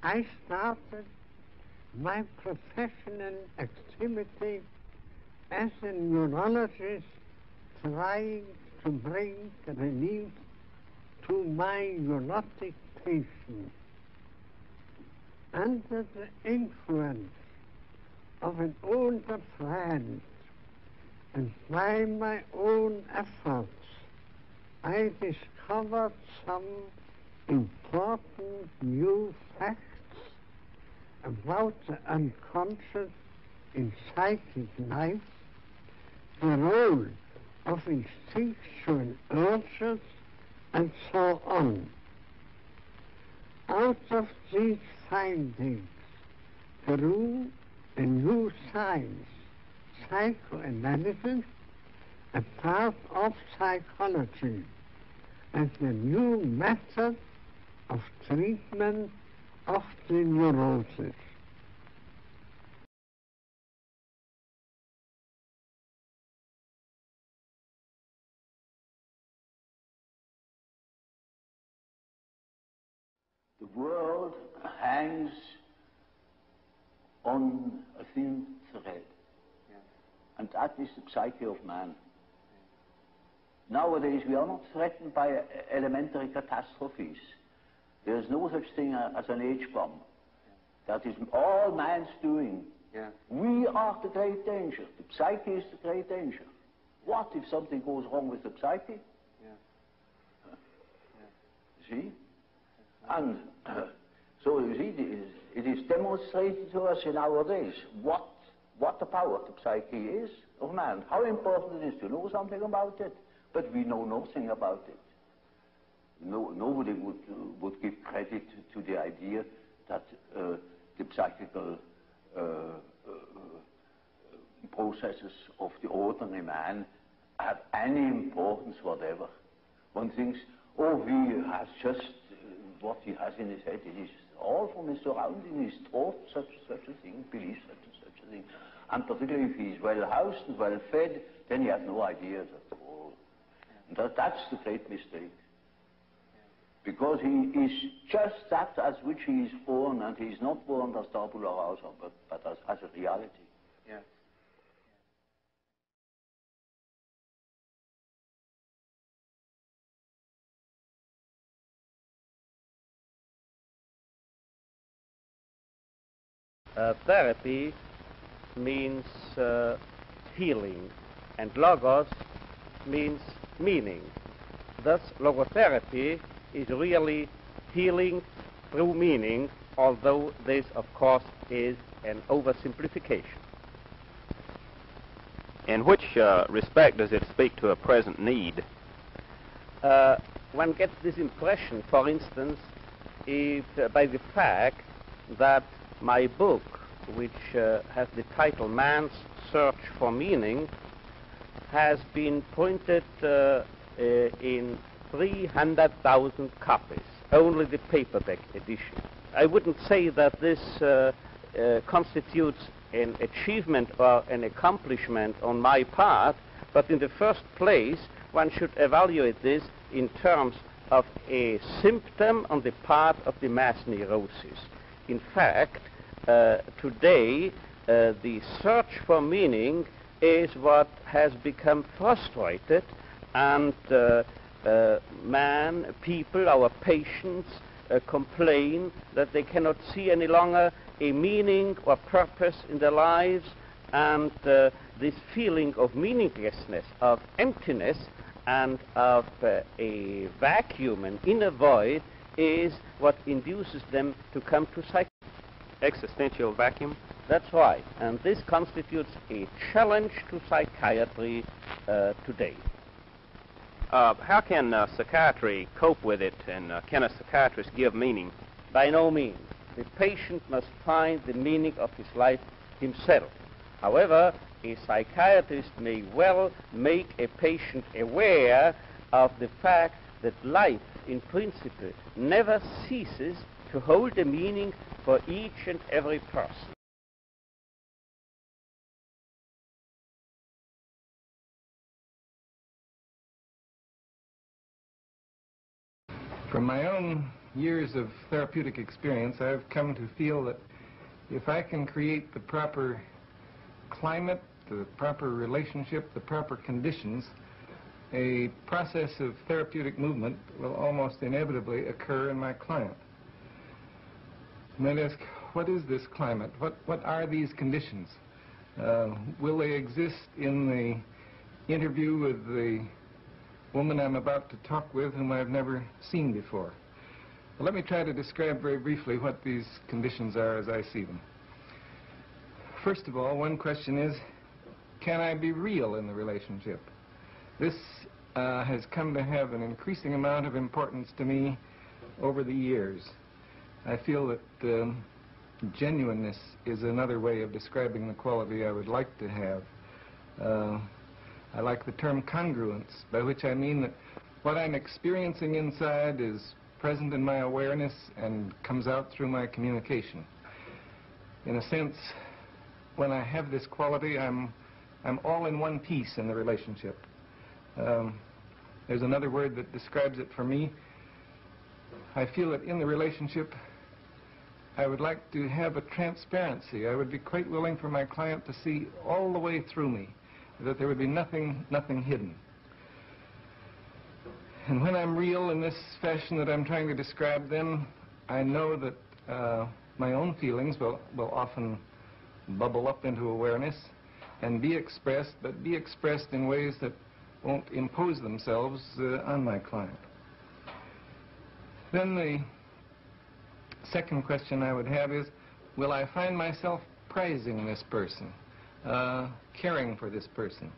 I started my professional activity as a neurologist, trying to bring relief to my neurotic patients. Under the influence of an older friend and by my own efforts, I discovered some important new facts about the unconscious in psychic life, the role of instinctual urges, and so on. Out of these findings grew a new science, psychoanalysis, a part of psychology, as a new method of treatment of the neurosis. The world hangs on a thin thread, and that is the psyche of man. Nowadays we are not threatened by elementary catastrophes. There is no such thing as an H-bomb. That is all man's doing. We are the great danger. The psyche is the great danger. What if something goes wrong with the psyche? See? And so you see, it is demonstrated to us in our days what the power of the psyche is of man, how important it is to know something about it, but we know nothing about it. Nobody would give credit to the idea that the psychical processes of the ordinary man have any importance whatever. One thinks, oh, he has just what he has in his head. It is all from his surrounding. He's taught such a thing, believes such a thing. And particularly if he's well housed and well fed, then he has no ideas at all. And that's the great mistake. Because he is just that as which he is born, and he is not born as tabula rasa, but as a reality. Therapy means healing, and logos means meaning. Thus, logotherapy is really healing through meaning, although this, of course, is an oversimplification. In which respect does it speak to a present need? One gets this impression, for instance, by the fact that my book, which has the title Man's Search for Meaning, has been printed in 300,000 copies, only the paperback edition. I wouldn't say that this constitutes an achievement or an accomplishment on my part, but in the first place, one should evaluate this in terms of a symptom on the part of the mass neurosis. In fact, today, the search for meaning is what has become frustrated, and people, our patients, complain that they cannot see any longer a meaning or purpose in their lives, and this feeling of meaninglessness, of emptiness, and of a vacuum, an inner void, is what induces them to come to psychiatry. Existential vacuum? That's right, and this constitutes a challenge to psychiatry today. How can psychiatry cope with it, and can a psychiatrist give meaning? By no means. The patient must find the meaning of his life himself. However, a psychiatrist may well make a patient aware of the fact that life, in principle, never ceases to hold a meaning for each and every person. From my own years of therapeutic experience, I've come to feel that if I can create the proper climate, the proper relationship, the proper conditions, a process of therapeutic movement will almost inevitably occur in my client. You might ask, what is this climate? What are these conditions? Will they exist in the interview with the woman I'm about to talk with, whom I've never seen before? Well, let me try to describe very briefly what these conditions are as I see them. First of all, one question is, can I be real in the relationship? This has come to have an increasing amount of importance to me over the years. I feel that genuineness is another way of describing the quality I would like to have. I like the term congruence, by which I mean that what I'm experiencing inside is present in my awareness and comes out through my communication. In a sense, when I have this quality, I'm all in one piece in the relationship. There's another word that describes it for me. I feel that in the relationship, I would like to have a transparency. I would be quite willing for my client to see all the way through me, that there would be nothing hidden. And when I'm real in this fashion that I'm trying to describe, then I know that my own feelings will often bubble up into awareness and be expressed, but be expressed in ways that won't impose themselves on my client. Then the second question I would have is, will I find myself prizing this person, caring for this person?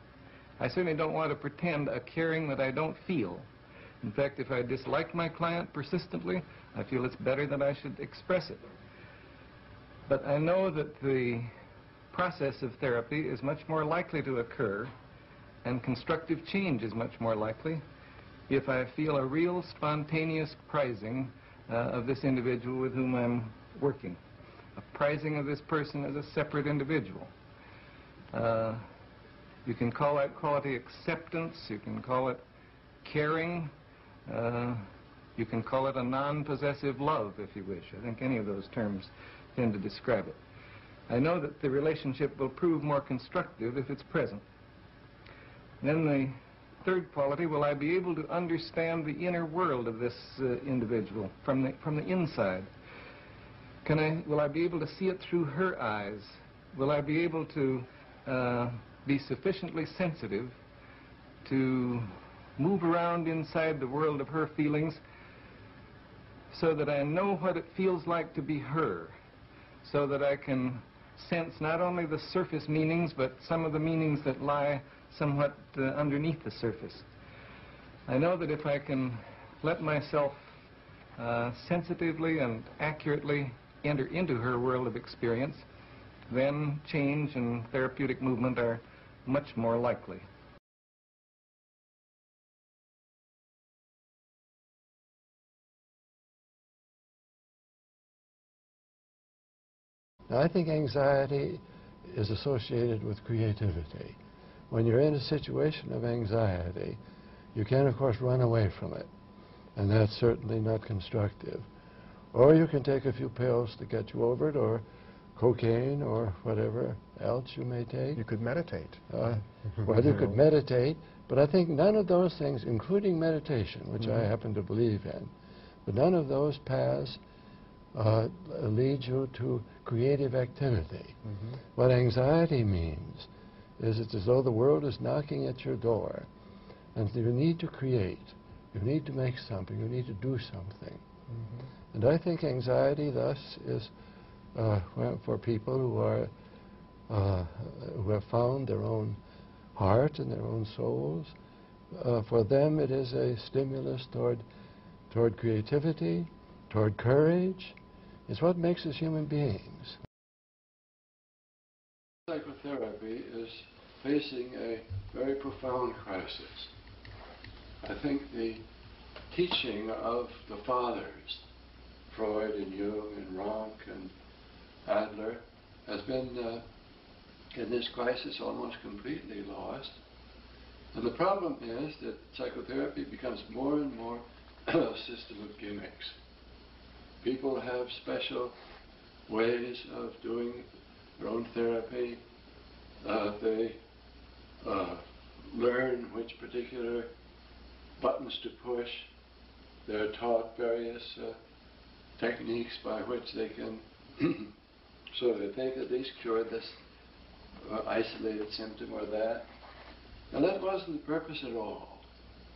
I certainly don't want to pretend a caring that I don't feel. In fact, if I dislike my client persistently, I feel it's better that I should express it. But I know that the process of therapy is much more likely to occur, and constructive change is much more likely, if I feel a real spontaneous prizing of this individual with whom I'm working. A prizing of this person as a separate individual. You can call that quality acceptance, you can call it caring, you can call it a non-possessive love, if you wish. I think any of those terms tend to describe it. I know that the relationship will prove more constructive if it's present. Then the third quality, will I be able to understand the inner world of this individual from the inside? Will I be able to see it through her eyes? Will I be able to be sufficiently sensitive to move around inside the world of her feelings so that I know what it feels like to be her, so that I can sense not only the surface meanings, but some of the meanings that lie somewhat underneath the surface. I know that if I can let myself sensitively and accurately enter into her world of experience, then change and therapeutic movement are much more likely. Now, I think anxiety is associated with creativity. When you're in a situation of anxiety, you can, of course, run away from it, and that's certainly not constructive. Or you can take a few pills to get you over it, or cocaine, or whatever else you may take. You could meditate. Well, you could meditate, but I think none of those things, including meditation, which I happen to believe in, but none of those paths lead you to creative activity. What anxiety means is it's as though the world is knocking at your door, and you need to create, you need to make something, you need to do something. And I think anxiety thus is for people who have found their own heart and their own souls. For them it is a stimulus toward creativity, toward courage. It's what makes us human beings. Psychotherapy is facing a very profound crisis. I think the teaching of the fathers, Freud and Jung and Rank and Adler, has been in this crisis almost completely lost. And the problem is that psychotherapy becomes more and more system of gimmicks. People have special ways of doing their own therapy. They learn which particular buttons to push. They're taught various techniques by which they can so that they could at least cure this isolated symptom or that. Now that wasn't the purpose at all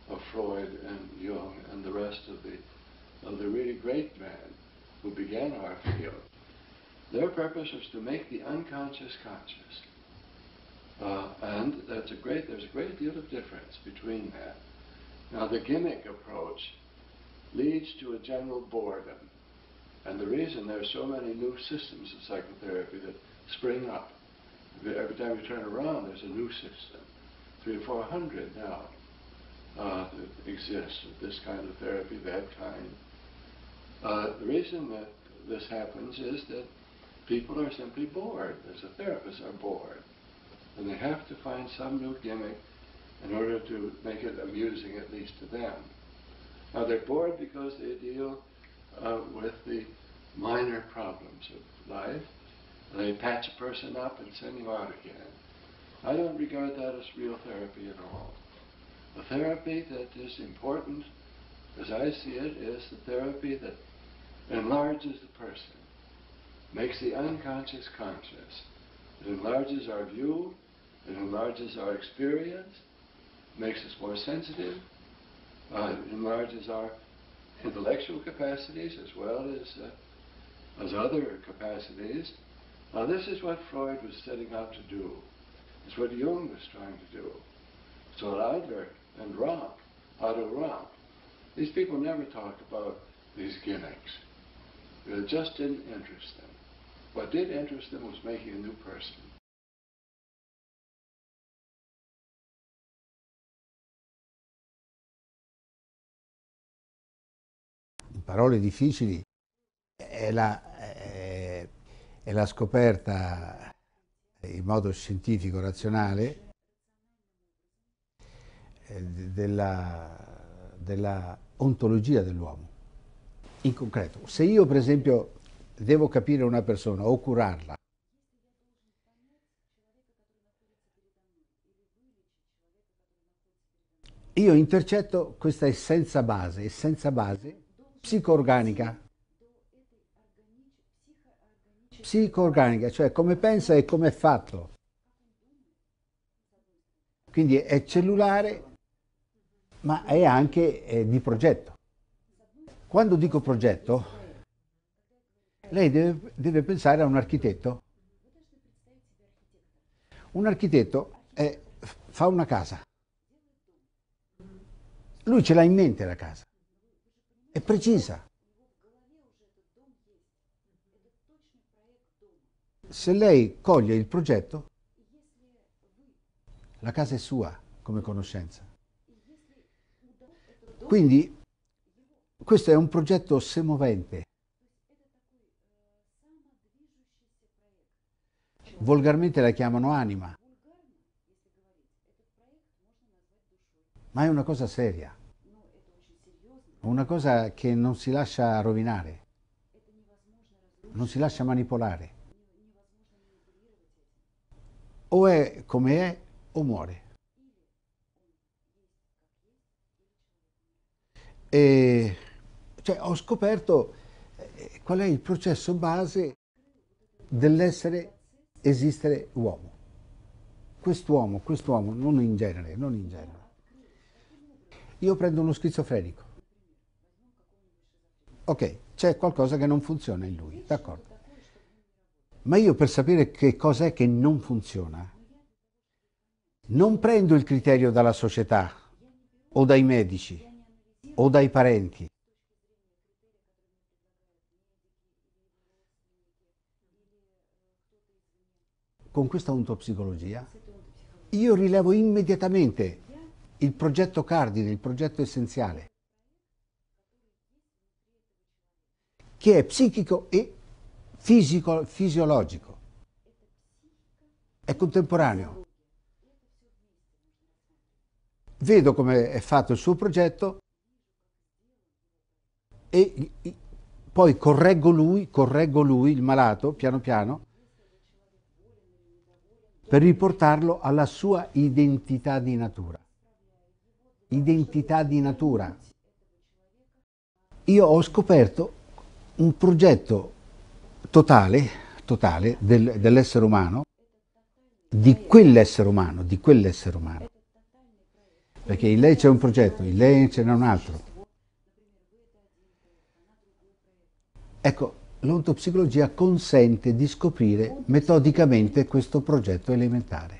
of Freud and Jung and the rest of the really great men who began our field. Their purpose was to make the unconscious conscious. And there's a great deal of difference between that. Now the gimmick approach leads to a general boredom. And the reason there's so many new systems of psychotherapy that spring up, every time you turn around there's a new system. 300 or 400 now that exist of this kind of therapy, that kind. The reason that this happens is that people are simply bored. As a therapist are bored. And they have to find some new gimmick in order to make it amusing, at least to them. Now they're bored because they deal with the minor problems of life. They patch a person up and send you out again. I don't regard that as real therapy at all. The therapy that is important, as I see it, is the therapy that enlarges the person, makes the unconscious conscious. It enlarges our view, it enlarges our experience, makes us more sensitive, it enlarges our intellectual capacities as well as other capacities. Now this is what Freud was setting out to do. It's what Jung was trying to do. So Adler and Otto Rank, these people never talk about these gimmicks. It just didn't interest them. What did interest them was making a new person. In parole difficili, è la scoperta in modo scientifico, razionale, della ontologia dell'uomo. In concreto, se io per esempio devo capire una persona o curarla, io intercetto questa essenza base psico-organica, cioè come pensa e come è fatto. Quindi è cellulare, ma è anche di progetto. Quando dico progetto, lei deve pensare a un architetto. Un architetto fa una casa. Lui ce l'ha in mente la casa. È precisa. Se lei coglie il progetto, la casa è sua come conoscenza. Quindi questo è un progetto semovente. Volgarmente la chiamano anima, ma è una cosa seria, una cosa che non si lascia rovinare, non si lascia manipolare. O è come è o muore. E cioè, ho scoperto qual è il processo base dell'essere, esistere uomo. Quest'uomo, non in genere. Io prendo uno schizofrenico. Ok, c'è qualcosa che non funziona in lui, d'accordo. Ma io per sapere che cos'è che non funziona, non prendo il criterio dalla società, o dai medici, o dai parenti. Con questa ontopsicologia io rilevo immediatamente il progetto cardine, il progetto essenziale, che è psichico e fisiologico, è contemporaneo. Vedo come è fatto il suo progetto poi correggo lui, il malato, piano piano, per riportarlo alla sua identità di natura. Identità di natura. Io ho scoperto un progetto totale dell'essere umano, di quell'essere umano. Perché in lei c'è un progetto, in lei ce n'è un altro. Ecco, l'ontopsicologia consente di scoprire metodicamente questo progetto elementare.